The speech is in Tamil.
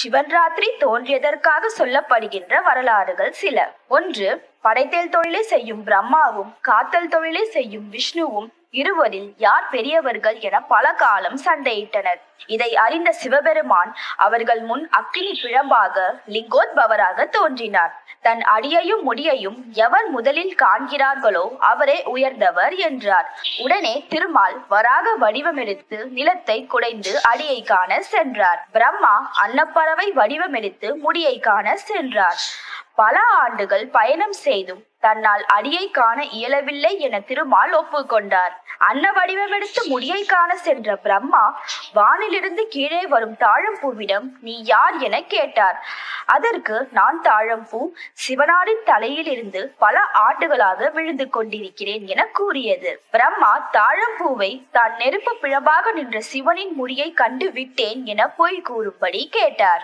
சிவன் ராத்திரி தோன்றியதற்காக சொல்லப்படுகின்ற வரலாறுகள் சில. 1. படைத்தல் தொழிலை செய்யும் பிரம்மாவும் காத்தல் தொழிலை செய்யும் விஷ்ணுவும் இருவரில் யார் பெரியவர்கள் என பல காலம் சண்டையிட்டனர். இதை அறிந்த சிவபெருமான் அவர்கள் முன் அக்கினி பிழம்பாக லிங்கோத்பவராக தோன்றினார். தன் அடியையும் முடியையும் எவர் முதலில் காண்கிறார்களோ அவரே உயர்ந்தவர் என்றார். உடனே திருமால் வராக வடிவமெடுத்து நிலத்தை குடைந்து அடியை காண சென்றார். பிரம்மா அன்னப்பறவை வடிவமெடுத்து முடியை காண சென்றார். பல ஆண்டுகள் பயணம் செய்தும் தன்னால் அடியை காண இயலவில்லை என திருமால் ஒப்புக்கொண்டார். அன்ன வடிவமெடுத்து முடியை காண சென்ற பிரம்மா வானிலிருந்து கீழே வரும் தாழம்பூவிடம் நீ யார் என கேட்டார். அதற்கு நான் தாழம்பூ, சிவனாரின் தலையில் இருந்து பல ஆண்டுகளாக விழுந்து கொண்டிருக்கிறேன் என கூறியது. பிரம்மா தாழம்பூவை தான் நெருப்பு பிழம்பாக நின்ற சிவனின் முடியை கண்டு விட்டேன் என பொய் கூறும்படி கேட்டார்.